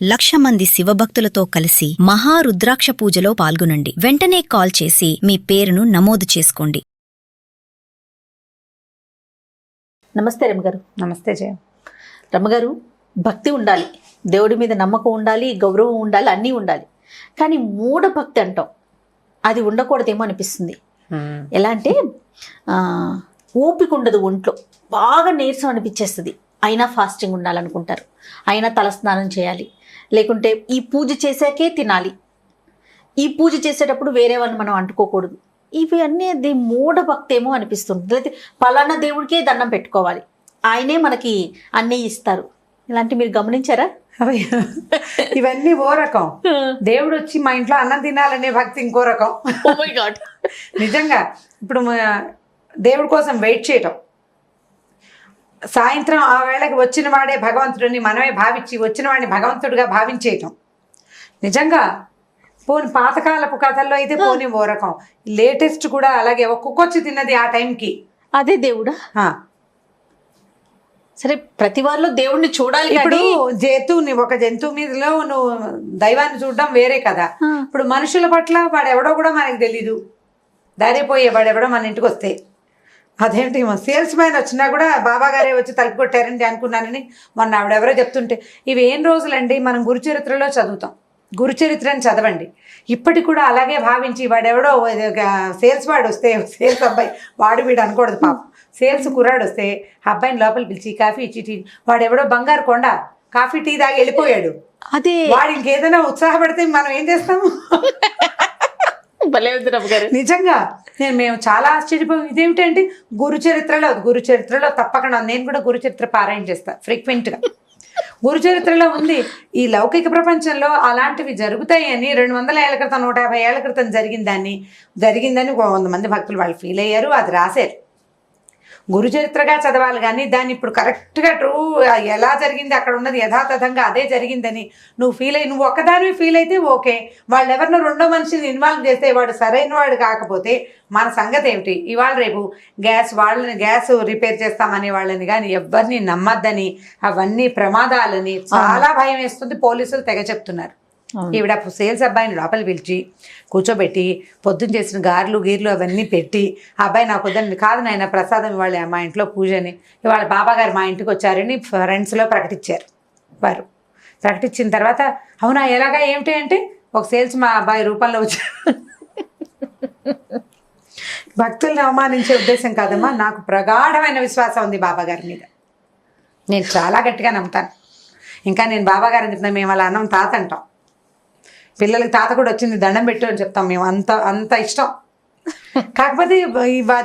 1,00,000 మంది శివభక్తులతో కలిసి మహారుద్రాక్ష పూజలో పాల్గొనండి. వెంటనే కాల్ చేసి మీ పేరును నమోదు చేసుకోండి. నమస్తే రమ్మగారు. నమస్తే జయ. రమ్మగారు, భక్తి ఉండాలి, దేవుడి మీద నమ్మకం ఉండాలి, గౌరవం ఉండాలి, అన్నీ ఉండాలి. కానీ మూఢ భక్తి అంటాం, అది ఉండకూడదేమో అనిపిస్తుంది. ఎలా అంటే ఓపిక ఉండదు, ఒంట్లో బాగా నీరసం అనిపించేస్తుంది. అయినా ఫాస్టింగ్ ఉండాలనుకుంటారు, అయినా తలస్నానం చేయాలి, లేకుంటే ఈ పూజ చేశాకే తినాలి, ఈ పూజ చేసేటప్పుడు వేరే వాళ్ళని మనం అంటుకోకూడదు. ఇవి అన్నీ అది మూఢ భక్తి ఏమో అనిపిస్తుంది. లేకపోతే పలానా దేవుడికే దండం పెట్టుకోవాలి, ఆయనే మనకి అన్నీ ఇస్తారు. ఇలాంటివి మీరు గమనించారా? ఇవన్నీ ఓ రకం. దేవుడు వచ్చి మా ఇంట్లో అన్నం తినాలనే భక్తి ఇంకో రకం. నిజంగా ఇప్పుడు దేవుడి కోసం వెయిట్ చేయటం, సాయంత్రం ఆ వేళకి వచ్చిన వాడే భగవంతుడిని మనమే భావించి వచ్చిన వాడిని భగవంతుడిగా భావించేయటం నిజంగా. పోని పాతకాలపు కథల్లో అయితే పోనీ ఓ రకం, లేటెస్ట్ కూడా అలాగే ఒక్కొక్కొచ్చి తిన్నది ఆ టైంకి అదే దేవుడా? సరే, ప్రతి వాళ్ళు దేవుణ్ణి చూడాలి. ఇప్పుడు ఒక జంతువు మీదలో నువ్వు దైవాన్ని చూడడం వేరే కదా. ఇప్పుడు మనుషుల పట్ల వాడెవడో కూడా మనకు తెలీదు, దారిపోయే వాడెవడో మన ఇంటికి వస్తే అదేంటి సేల్స్ మ్యాన్ వచ్చినా కూడా బాబా గారే వచ్చి తలుపు కొట్టారండి అనుకున్నానని మొన్న ఆవిడెవరో చెప్తుంటే, ఇవి ఏం రోజులండి మనం గురుచరిత్రలో చదువుతాం, గురుచరిత్రని చదవండి. ఇప్పటికి కూడా అలాగే భావించి వాడెవడో సేల్స్ వాడు వస్తే, సేల్స్ అబ్బాయి వాడు వీడు అనకూడదు పాపం, సేల్స్ కుర్రాడు వస్తే అబ్బాయిని లోపల పిలిచి కాఫీ ఇచ్చి టీ, వాడెవడో బంగారు కొండ కాఫీ టీ దాగి వెళ్ళిపోయాడు. అదే వాడు ఇంకేదైనా ఉత్సాహపడితే మనం ఏం చేస్తాము? నిజంగా మేము చాలా ఆశ్చర్యపోయాం. ఇదేమిటంటే గురుచరిత్రలో తప్పకుండా, నేను కూడా గురుచరిత్ర పారాయణ చేస్తాను ఫ్రీక్వెంట్గా. గురుచరిత్రలో ఉంది ఈ లౌకిక ప్రపంచంలో అలాంటివి జరుగుతాయని 200 ఏళ్ల క్రితం 150 ఏళ్ల క్రితం జరిగిందని 100 మంది భక్తులు వాళ్ళు ఫీల్ అయ్యారు, అది రాశారు. గురుచరిత్రగా చదవాలి కానీ దాన్ని ఇప్పుడు కరెక్ట్గా ట్రూ ఎలా జరిగింది అక్కడ ఉన్నది యథాతథంగా అదే జరిగిందని నువ్వు ఒక్కదానివి ఫీల్ అయితే ఓకే. వాళ్ళు ఎవరినో రెండో మనిషిని ఇన్వాల్వ్ చేస్తే వాడు సరైన వాడు కాకపోతే మన సంగతి ఏమిటి? ఇవాళ రేపు గ్యాస్ రిపేర్ చేస్తామనే వాళ్ళని కానీ ఎవరిని నమ్మద్దని, అవన్నీ ప్రమాదాలని చాలా భయం వేస్తుంది. పోలీసులు తెగ చెప్తున్నారు. ఈవిడ సేల్స్ అబ్బాయిని లోపల పిలిచి కూర్చోబెట్టి పొద్దున్న చేసిన గారెలు గీర్లు అవన్నీ పెట్టి, అబ్బాయి నాకు వద్దని, కాదు నాయన ప్రసాదం ఇవాళ మా ఇంట్లో పూజని, ఇవాళ బాబాగారు మా ఇంటికి వచ్చారని ఫ్రెండ్స్లో ప్రకటించారు. వారు ప్రకటించిన తర్వాత అవునా ఎలాగా ఏమిటి అంటే, ఒక సేల్స్ మా అబ్బాయి రూపంలో వచ్చారు. భక్తుల్ని అవమానించే ఉద్దేశం కాదమ్మా, నాకు ప్రగాఢమైన విశ్వాసం ఉంది బాబాగారి మీద, నేను చాలా గట్టిగా నమ్ముతాను. ఇంకా నేను బాబాగారిని చెప్తున్నా, మేము అలా అన్నం తాత అంటాం, పిల్లలకి తాత కూడా వచ్చింది దండం పెట్టు అని చెప్తాం, మేము అంత ఇష్టం. కాకపోతే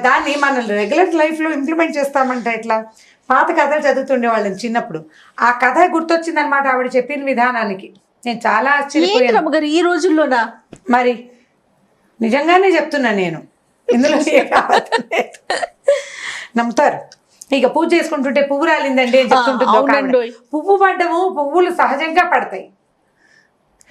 దాన్ని మన రెగ్యులర్ లైఫ్లో ఇంప్లిమెంట్ చేస్తామంటే ఎట్లా? పాత కథలు చదువుతుండే వాళ్ళని చిన్నప్పుడు, ఆ కథ గుర్తొచ్చిందనమాట ఆవిడ చెప్పిన విధానానికి. నేను చాలా ఆశ్చర్యపోయాను. ఈ రోజుల్లోనా? మరి నిజంగానే చెప్తున్నా నేను, ఇందులో నమ్ముతారు. ఇక పూజ చేసుకుంటుంటే పువ్వు రాలిందండి అని చెప్తుంటుంది. పువ్వు పడ్డము, పువ్వులు సహజంగా పడతాయి,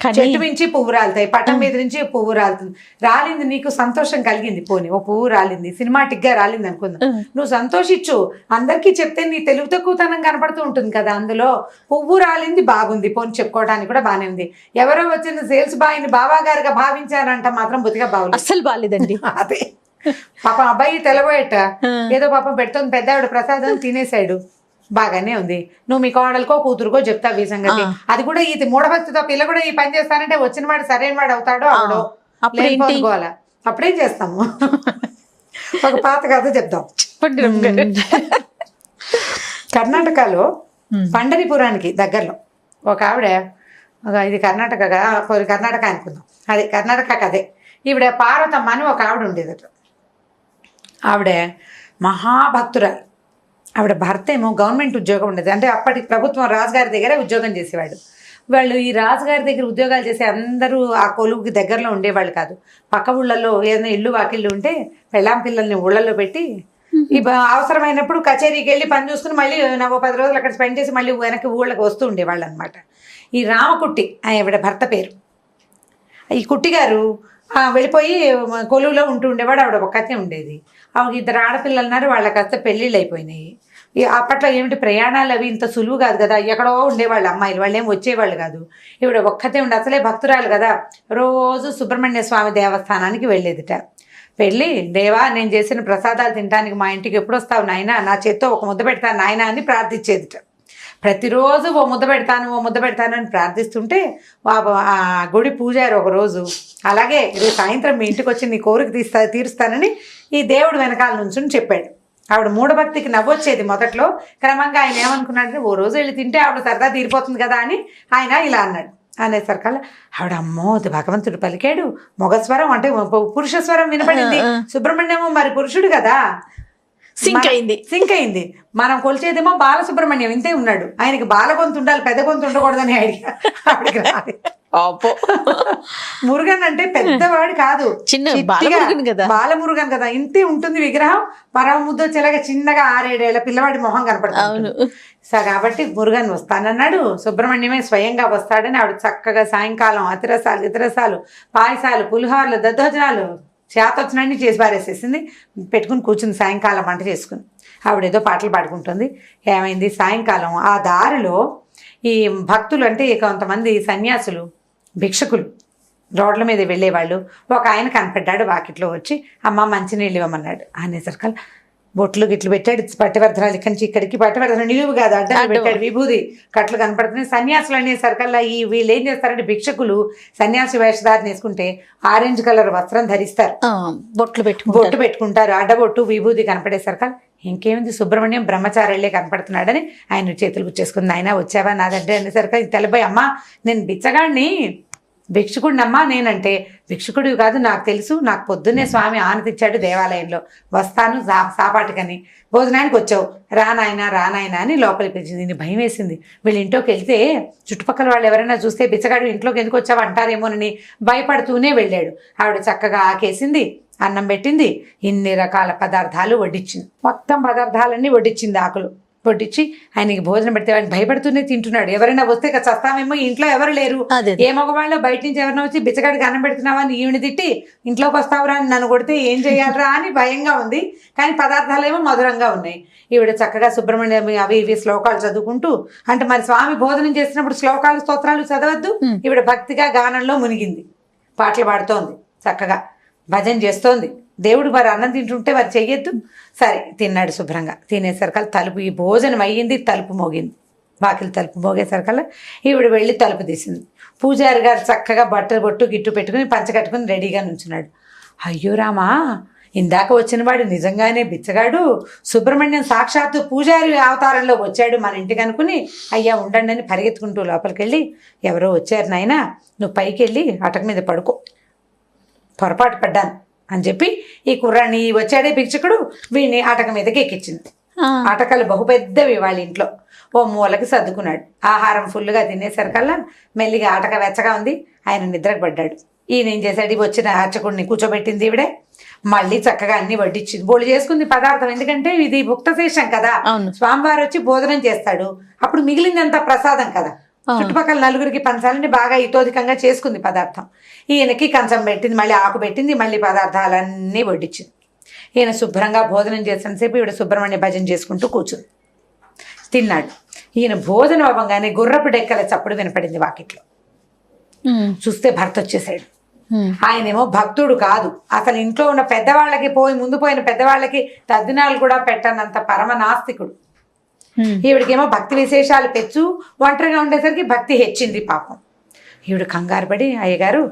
చెట్టు నుంచి పువ్వు రాలుతాయి, పట్టం మీద నుంచి పువ్వు రాలుతుంది. రాలింది, నీకు సంతోషం కలిగింది, పోనీ ఓ పువ్వు రాలింది, సినిమాటిక్ గా రాలింది అనుకుందాం, నువ్వు సంతోషించు. అందరికీ చెప్తే నీ తెలుగు తక్కువతనం కనపడుతూ ఉంటుంది కదా, అందులో పువ్వు రాలింది బాగుంది, పోనీ చెప్పుకోవడానికి కూడా బాగానే ఉంది. ఎవరో వచ్చిన సేల్స్ బాయ్ని బాబా గారుగా భావించారంట మాత్రం బుద్ధిగా బాగుంది, అస్సలు బాగాలేదండి. అదే పాపం అబ్బాయి తెలబోయట, ఏదో పాపం పెడుతుంది, పెద్ద ఆవిడ ప్రసాదం తినేసాడు, బాగానే ఉంది. నువ్వు మీ కోడలకో కూతురుకో చెప్తావు ఈ సంగతి. అది కూడా ఇది మూఢభక్తితో పిల్ల కూడా ఈ పని చేస్తానంటే వచ్చిన వాడు సరైన వాడు అవుతాడో అవడో లేకపోవాలా, అప్పుడేం చేస్తాము? ఒక పాత కథ చెప్తాం. కర్ణాటకలో పండరిపురానికి దగ్గరలో ఒక ఆవిడ, ఇది కర్ణాటక అనుకుందాం, అదే కర్ణాటక కదే. ఈవిడ పార్వతమ్మ అని ఒక ఆవిడ ఉండేదట. ఆవిడ మహాభక్తురాలు. ఆవిడ భర్త ఏమో గవర్నమెంట్ ఉద్యోగం ఉండేది, అంటే అప్పటికి ప్రభుత్వం రాజుగారి దగ్గర ఉద్యోగం చేసేవాడు. వాళ్ళు ఈ రాజుగారి దగ్గర ఉద్యోగాలు చేసే అందరూ ఆ కొలువుకి దగ్గరలో ఉండేవాళ్ళు కాదు. పక్క ఊళ్ళల్లో ఏదైనా ఇల్లు వాకిళ్ళు ఉంటే పెళ్ళాం పిల్లల్ని ఊళ్ళల్లో పెట్టి అవసరమైనప్పుడు కచేరీకి వెళ్ళి పని చూసుకుని మళ్ళీ 10 రోజులు అక్కడ స్పెండ్ చేసి మళ్ళీ వెనక్కి ఊళ్ళకి వస్తూ ఉండేవాళ్ళు అనమాట. ఈ రామకుట్టి ఆవిడ భర్త పేరు. ఈ కుట్టిగారు వెళ్ళిపోయి కొలువులో ఉంటూ ఉండేవాడు, ఆవిడ ఒక్కతే ఉండేది. ఆవిడ 2 ఆడపిల్లలు ఉన్నారు, వాళ్ళకి కాస్త పెళ్ళిళ్ళు అయిపోయినాయి. అప్పట్లో ఏమిటి ప్రయాణాలు అవి ఇంత సులువు కాదు కదా, ఎక్కడో ఉండేవాళ్ళు అమ్మాయిలు, వాళ్ళు ఏం వచ్చేవాళ్ళు కాదు. ఇవిడ ఒక్కతే ఉండి అసలే భక్తురాలు కదా, రోజు సుబ్రహ్మణ్య స్వామి దేవస్థానానికి వెళ్ళేదిట. వెళ్ళి దేవా నేను చేసిన ప్రసాదాలు తినడానికి మా ఇంటికి ఎప్పుడు వస్తావు నాయన, నా చేత్తో ఒక ముద్ద పెడతాను నాయన అని ప్రార్థించేదిట. ప్రతిరోజు ఓ ముద్ద పెడతాను అని ప్రార్థిస్తుంటే ఆ గుడి పూజారి ఒకరోజు అలాగే రేపు సాయంత్రం మీ ఇంటికి వచ్చి నీ కోరిక తీరుస్తానని ఈ దేవుడు వెనకాల నుంచుని చెప్పాడు. ఆవిడ మూఢభక్తికి నవ్వొచ్చేది మొదట్లో. క్రమంగా ఆయన ఏమనుకున్నాడంటే ఓ రోజు వెళ్ళి తింటే ఆవిడ సరదా తీరిపోతుంది కదా అని ఆయన ఇలా అన్నాడు. అనేసరికల్లా ఆవిడ అమ్మో భగవంతుడు పలికాడు, మొగస్వరం అంటే పురుష స్వరం వినపడింది. సుబ్రహ్మణ్యము మరి పురుషుడు కదా, సింక్ అయింది. మనం కొలిచేదేమో బాలసుబ్రహ్మణ్యం, ఇంతే ఉన్నాడు. ఆయనకి బాల గొంతు ఉండాలి, పెద్ద గొంతు ఉండకూడదని ఆవిడకి రాదు. మురుగన్ అంటే పెద్దవాడు కాదు, బాలమురుగన్ కదా, ఇంతే ఉంటుంది విగ్రహం. పరమ ముద్ద చెలగా చిన్నగా 6-7 ఏళ్ల పిల్లవాడి మొహం కనపడుతుంది. సో కాబట్టి మురుగన్ వస్తానన్నాడు, సుబ్రహ్మణ్యమే స్వయంగా వస్తాడని ఆవిడ చక్కగా సాయంకాలం అతిరసాలు ఇతరసాలు పాయసాలు పులిహోరలు దద్దోజనాలు చేతొచ్చినన్ని చేసి పారేసేసింది. పెట్టుకుని కూర్చుంది సాయంకాలం వంట చేసుకుని. ఆవిడేదో పాటలు పాడుకుంటుంది. ఏమైంది సాయంకాలం ఆ దారిలో ఈ భక్తులు అంటే కొంతమంది సన్యాసులు భిక్షకులు రోడ్ల మీద వెళ్ళేవాళ్ళు ఒక ఆయన కనపడ్డాడు. వాకిట్లో వచ్చి అమ్మ మంచినీళ్ళు ఇవ్వమన్నాడు. అనేసరికల్ బొట్లు గిట్లు పెట్టాడు, పట్టివర్ధనాలు ఇక్కడి నుంచి ఇక్కడికి, పట్టివర్ధన నిలువు కాదు అడ్డాలు పెట్టాడు, విభూది కట్లు కనపడుతున్నాయి. సన్యాసులు అనేసరికల్లా వీళ్ళు ఏం చేస్తారంటే భిక్షకులు సన్యాసి వేషధారణ వేసుకుంటే ఆరెంజ్ కలర్ వస్త్రం ధరిస్తారు, బొట్టు పెట్టుకుంటారు, అడ్డబొట్టు విభూది కనపడేసరికల్ ఇంకేమింది సుబ్రహ్మణ్యం బ్రహ్మచారులే కనపడుతున్నాడని ఆయన చేతులు గుచ్చేసుకుంది. ఆయన వచ్చావా నాదంటే అనేసరికి తెల్లబోయి అమ్మ నేను బిచ్చగాడిని, భిక్షుకుడినమ్మా నేనంటే. భిక్షుకుడివి కాదు నాకు తెలుసు, నాకు పొద్దున్నే స్వామి ఆనతిచ్చాడు దేవాలయంలో, వస్తాను సాపాటికని, భోజనానికి వచ్చావు రానాయనా అని లోపలికి వచ్చింది. నేను భయం వేసింది, వీళ్ళ ఇంట్లోకి వెళ్తే చుట్టుపక్కల వాళ్ళు ఎవరైనా చూస్తే బిచ్చగాడు ఇంట్లోకి ఎందుకు వచ్చావు అంటారేమోనని భయపడుతూనే వెళ్ళాడు. ఆవిడ చక్కగా ఆకేసింది, అన్నం పెట్టింది, ఇన్ని రకాల పదార్థాలు వడ్డించింది, మొత్తం పదార్థాలన్నీ వడ్డించింది. ఆకులు వడ్డించి ఆయనకి భోజనం పెడితే ఆయన భయపడుతూనే తింటున్నాడు. ఎవరైనా వస్తే చస్తామేమో, ఇంట్లో ఎవరు లేరు, ఏ మగవాళ్ళు బయట నుంచి ఎవరైనా వచ్చి బిచ్చగాడికి అన్నం పెడుతున్నావా అని ఈవిని తిట్టి ఇంట్లోకి వస్తావురా అని నన్ను కొడితే ఏం చేయాలరా అని భయంగా ఉంది. కానీ పదార్థాలు ఏమో మధురంగా ఉన్నాయి. ఈవిడ చక్కగా సుబ్రహ్మణ్యం అవి ఇవి శ్లోకాలు చదువుకుంటూ, అంటే మరి స్వామి భోజనం చేసినప్పుడు శ్లోకాలు స్తోత్రాలు చదవద్దు, ఈవిడ భక్తిగా గానంలో మునిగింది, పాటలు పాడుతోంది, చక్కగా భజన చేస్తోంది. దేవుడు మరి అన్నం తింటుంటే మరి చెయ్యొద్దు. సరే తిన్నాడు శుభ్రంగా. తినేసరికల్లా తలుపు ఈ భోజనం అయ్యింది, తలుపు మోగింది. వాకిలి తలుపు మోగేసరికల్లా ఈవిడ వెళ్ళి తలుపు తీసింది. పూజారి గారు చక్కగా బొట్టు గిట్టు పెట్టుకుని పంచ కట్టుకుని రెడీగా నుంచున్నాడు. అయ్యో రామా, ఇందాక వచ్చిన వాడు నిజంగానే బిచ్చగాడు, సుబ్రహ్మణ్యం సాక్షాత్తు పూజారి అవతారంలో వచ్చాడు మన ఇంటికి అనుకుని అయ్యా ఉండండి అని పరిగెత్తుకుంటూ లోపలికి వెళ్ళి ఎవరో వచ్చారు నాయనా, నువ్వు పైకి వెళ్ళి అటక మీద పడుకో, పొరపాటు పడ్డాను అని చెప్పి ఈ కుర్రాన్ని వచ్చాడే భిక్షకుడు వీడిని అటక మీదకి ఎక్కించింది. అటకలు బహుపెద్దవి వాళ్ళ ఇంట్లో. ఓ మూలకి సర్దుకున్నాడు. ఆహారం ఫుల్గా తినేసరికల్లా మెల్లిగా అటక వెచ్చగా ఉంది, ఆయన నిద్రకు పడ్డాడు. ఈయన ఏం చేశాడు, వచ్చిన అర్చకుడిని కూర్చోబెట్టింది ఈవిడే, మళ్ళీ చక్కగా అన్ని వడ్డించింది, బోళ్ళు చేసుకుంది పదార్థం. ఎందుకంటే ఇది భుక్తశేషం కదా, స్వామివారు వచ్చి భోజనం చేస్తాడు, అప్పుడు మిగిలిందంతా ప్రసాదం కదా, చుట్టుపక్కల నలుగురికి పంచాలని బాగా ఇతోధికంగా చేసుకుంది పదార్థం. ఈయనకి కంచం పెట్టింది, మళ్ళీ ఆకు పెట్టింది, మళ్ళీ పదార్థాలన్నీ వడ్డించింది. ఈయన శుభ్రంగా భోజనం చేసినంతసేపు ఈవిడ సుబ్రహ్మణ్య భజన చేసుకుంటూ కూర్చుంది. తిన్నాడు. ఈయన భోజనం అవ్వగానే గుర్రపు డెక్కల చప్పుడు వినపడింది వాకిట్లో. చూస్తే భర్త వచ్చేసాడు. ఆయనేమో భక్తుడు కాదు, అసలు ఇంట్లో ఉన్న పెద్దవాళ్ళకి ముందు పోయిన పెద్దవాళ్ళకి తద్దినాలు కూడా పెట్టనంత పరమ నాస్తికుడు. ఈవిడికేమో భక్తి విశేషాలు పెంచు, ఒంటరిగా ఉండేసరికి భక్తి హెచ్చింది పాపం. ఈవిడ కంగారు పడి అయ్యగారు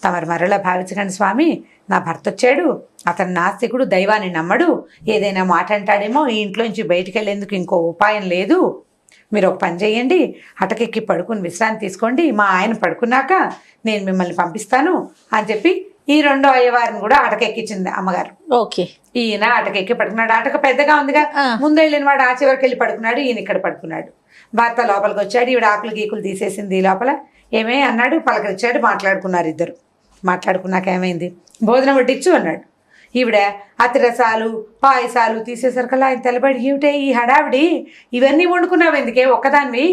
తమరు మరలా భావించకండి స్వామి, నా భర్త వచ్చాడు, అతను నాస్తికుడు, దైవాన్ని నమ్మడు, ఏదైనా మాట అంటాడేమో, ఈ ఇంట్లో నుంచి బయటికి వెళ్ళేందుకు ఇంకో ఉపాయం లేదు, మీరు ఒక పని చేయండి, అటకెక్కి పడుకుని విశ్రాంతి తీసుకోండి, మా ఆయన పడుకున్నాక నేను మిమ్మల్ని పంపిస్తాను అని చెప్పి ఈ రెండో అయ్యవారిని కూడా అటకెక్కించింది అమ్మగారు. ఓకే. ఈయన అటకెక్కి పడుకున్నాడు. అటక పెద్దగా ఉందిగా, ముందు వెళ్ళిన వాడు ఆ చివరికి వెళ్ళి పడుకున్నాడు, ఈయన ఇక్కడ పడుకున్నాడు. భర్త లోపలికి వచ్చాడు. ఈవిడ ఆకులు గీకులు తీసేసింది. లోపల ఏమే అన్నాడు, పలకరించాడు, మాట్లాడుకున్నారు ఇద్దరు. మాట్లాడుకున్నాక ఏమైంది, భోజనం వడ్డించు అన్నాడు. ఈవిడ అతిరసాలు పాయసాలు తీసేసరికల్లా ఆయన తెల్లబడి, ఏమిటే ఈ హడావిడి, ఇవన్నీ వండుకున్నావు ఎందుకే ఒక్కదానివి,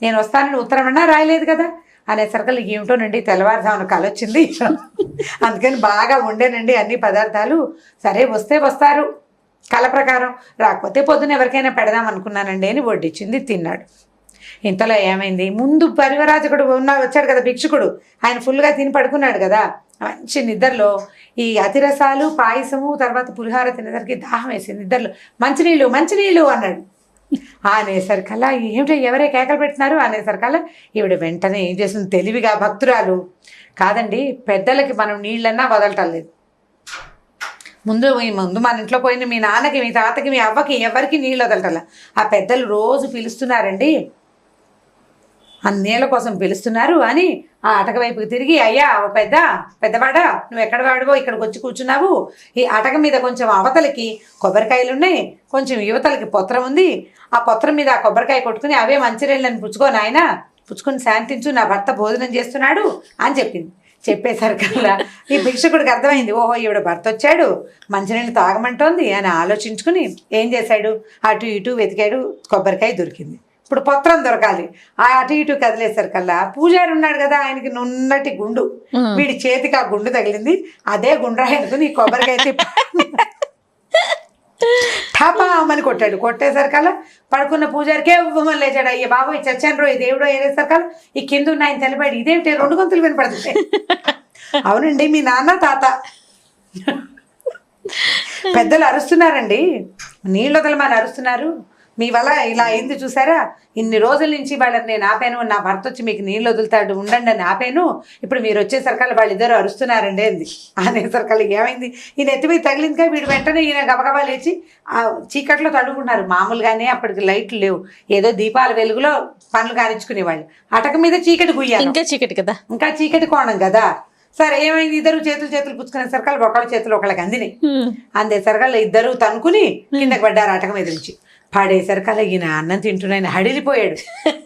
నేను వస్తానని ఉత్తరం అన్నా రాయలేదు కదా అనేసరికల్లా ఏమిటోనండి తెల్లవారుజామున కల వచ్చింది, అందుకని బాగా వండేనండి అన్ని పదార్థాలు, సరే వస్తే వస్తారు కళ ప్రకారం రాకపోతే పొద్దున ఎవరికైనా పెడదాం అనుకున్నానండి అని వడ్డించింది, తిన్నాడు. ఇంతలో ఏమైంది, ముందు పరివరాజకుడు వచ్చాడు కదా భిక్షుకుడు, ఆయన ఫుల్గా తిని పడుకున్నాడు కదా, మంచి నిద్రలో ఈ అతిరసాలు పాయసము తర్వాత పులిహార తినేసరికి దాహం వేసింది. నిద్రలో మంచినీళ్ళు మంచినీళ్ళు అన్నాడు. అనేసరికల్లా ఏమిటో ఎవరే కేకలు పెట్టినారు అనేసరికల్లా ఈవిడ వెంటనే ఏం చేసింది, తెలివిగా భక్తురాలు కాదండి, పెద్దలకి మనం నీళ్ళన్నా వదలటం లేదు. ముందు మన ఇంట్లో పోయిన మీ నాన్నకి మీ తాతకి మీ అవ్వకి ఎవరికి నీళ్ళు వదలటల్లా. ఆ పెద్దలు రోజు పిలుస్తున్నారండి, ఆ నీళ్ళ కోసం పిలుస్తున్నారు అని ఆ అటక వైపుకి తిరిగి, అయ్యా ఓ పెద్దవాడా నువ్వు ఎక్కడ వాడివో ఇక్కడికి వచ్చి కూర్చున్నావు, ఈ అటక మీద కొంచెం అవతలకి కొబ్బరికాయలు ఉన్నాయి, కొంచెం యువతలకి పొత్రం ఉంది, ఆ పొత్రం మీద ఆ కొబ్బరికాయ కొట్టుకుని అవే మంచినీళ్ళని పుచ్చుకో నాయన, పుచ్చుకొని శాంతించు, నా భర్త భోజనం చేస్తున్నాడు అని చెప్పింది. చెప్పేసరికల్లా ఈ భిక్షకుడికి అర్థమైంది, ఓహో ఈవిడ భర్త వచ్చాడు మంచినీళ్ళు తాగమంటోంది అని ఆలోచించుకుని ఏం చేశాడు, అటు ఇటు వెతికాడు, కొబ్బరికాయ దొరికింది. ఇప్పుడు పొత్రం దొరకాలి, ఆ అటు ఇటు కదిలేసరికల్లా పూజారి ఉన్నాడు కదా, ఆయనకి నున్నటి గుండు, వీడి చేతికి ఆ గుండు తగిలింది. అదే గుండ్రాయనుకుని ఈ కొబ్బరికాయ ఠాపామని కొట్టాడు. కొట్టేసరికల్లా పడుకున్న పూజారికే ఉవ్వమని లేచాడు. అయ్యే బాబోయ్ చచ్చాను రో, దేవుడో ఏరేసరికల్లా ఈ కింద ఉన్న ఆయన తెలిపాడు, ఇదేమిటి 2 గొంతులు వినపడుతుంది. అవునండి మీ నాన్న తాత పెద్దలు అరుస్తున్నారండి, నీళ్ళు వదలమని అరుస్తున్నారు, మీ వల్ల ఇలా అయింది చూసారా, ఇన్ని రోజుల నుంచి వాళ్ళని నేను ఆపాను, నా భర్త వచ్చి మీకు నీళ్ళు వదులుతాడు ఉండండి అని ఆపాను, ఇప్పుడు మీరు వచ్చేసరికల్లా వాళ్ళిద్దరు అరుస్తున్నారండి అంది. అనేసరికల్లా ఏమైంది, ఈయన ఎత్తి మీద తగిలిందిగా వీడు వెంటనే ఈయన గబగబా లేచి ఆ చీకట్లో తడుగున్నారు. మామూలుగానే అప్పటికి లైట్లు లేవు, ఏదో దీపాల వెలుగులో పనులు కానిచ్చుకునేవాళ్ళు. అటక మీద చీకటి గుయ్యాలి, ఇంకా చీకటి కదా, ఇంకా చీకటి కోణం కదా. సరే ఏమైంది, ఇద్దరు చేతులు పుచ్చుకునే సరికల్ ఒకళ్ళ చేతులు ఒకళ్ళకి అందిని, అందే సరికల్లా ఇద్దరు తనుకుని కిందకి పడ్డారు అటక మీద నుంచి. పడేసరికల్లా ఈయన అన్నం తింటున్నాయని హడిలిపోయాడు.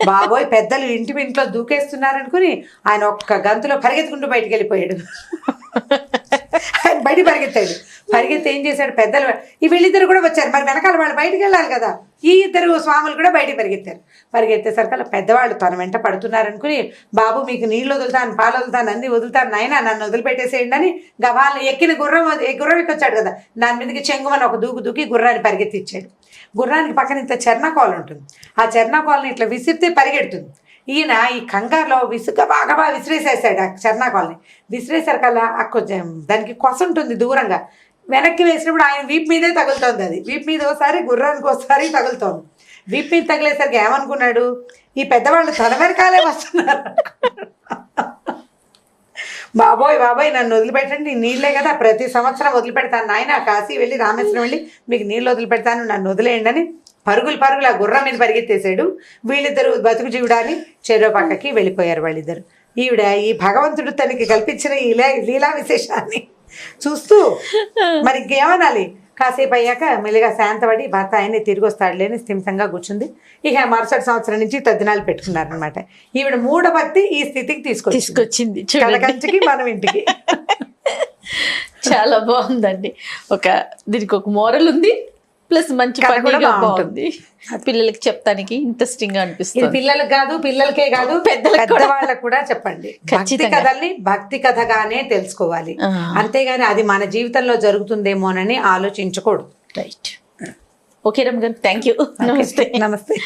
బాబోయ్ పెద్దలు ఇంట్లో దూకేస్తున్నారనుకుని ఆయన ఒక్క గంతులో పరిగెత్తుకుంటూ బయటికి వెళ్ళిపోయాడు. ఆయన బయట పరిగెత్తి ఏం చేశాడు, పెద్దలు వీళ్ళిద్దరు కూడా వచ్చారు, మరి వెనకాల వాళ్ళు బయటికి వెళ్ళాలి కదా, ఈ ఇద్దరు స్వాములు కూడా బయటికి పరిగెత్తేసరికల్లా పెద్దవాళ్ళు తన వెంట పడుతున్నారనుకుని, బాబు మీకు నీళ్ళు వదులుతాను పాలు వదులుతాను అన్ని వదులుతాను నాయన నన్ను వదిలిపెట్టేసేయండి అని గవాళ్ళు ఎక్కిన గుర్రం ఎక్కొచ్చాడు కదా, దాని మీదకి చెంగుమని ఒక దూకి గుర్రాన్ని పరిగెత్తిచ్చాడు. గుర్రానికి పక్కన ఇంత చెర్నాకోలు ఉంటుంది, ఆ చెర్నాకోలని ఇట్లా విసిరితే పరిగెడుతుంది. ఈయన ఈ కంగారులో బాగా విసిరేసేసాడు ఆ చెర్నాకోలని. విసిరేసరికల్లా కొంచెం దానికి కొస ఉంటుంది దూరంగా, వెనక్కి వేసినప్పుడు ఆయన వీపు మీదే తగులుతుంది. అది వీపు మీద ఒకసారి గుర్రానికి ఒకసారి తగులుతోంది. వీపు మీద తగిలేసరికి ఏమనుకున్నాడు, ఈ పెద్దవాళ్ళు తన వెనకాలే వస్తున్నారు. బాబోయ్ నన్ను వదిలిపెట్టండి, నీళ్ళే కదా ప్రతి సంవత్సరం వదిలిపెడతాను నాయన, కాశీ వెళ్ళి రామేశ్వరం వెళ్ళి మీకు నీళ్ళు వదిలిపెడతాను, నన్ను వదిలేయండి అని పరుగులు ఆ గుర్రం మీద పరిగెత్తేసాడు. వీళ్ళిద్దరు బతుకు జీవుడాని చెరో పక్కకి వెళ్ళిపోయారు వాళ్ళిద్దరు. ఈవిడ ఈ భగవంతుడు తనకి కల్పించిన ఈ లీలా విశేషాన్ని చూస్తూ మరి ఇంకేమనాలి, కాసేపు అయ్యాక మెల్లిగా శాంతపడి భర్త ఆయన్ని తిరిగి వస్తాడులే అని స్థిమితంగా కూర్చుంది. ఇక మరుసటి సంవత్సరం నుంచి తద్దినాలు పెట్టుకున్నారనమాట. ఈవిడ మూఢభక్తి ఈ స్థితికి తీసుకొచ్చింది కంచికి మనం ఇంటికి. చాలా బాగుందండి. దీనికి ఒక మోరల్ ఉంది, ప్లస్ మంచి బాగుంటుంది, పిల్లలకి చెప్తానికి ఇంట్రెస్టింగ్ గా అనిపిస్తుంది. పిల్లలకే కాదు పెద్దవాళ్ళకు కూడా చెప్పండి. భక్తి కథగానే తెలుసుకోవాలి, అంతేగాని అది మన జీవితంలో జరుగుతుందేమోనని ఆలోచించకూడదు. రైట్. ఓకే రమ్య గారు, థ్యాంక్ యూ. నమస్తే.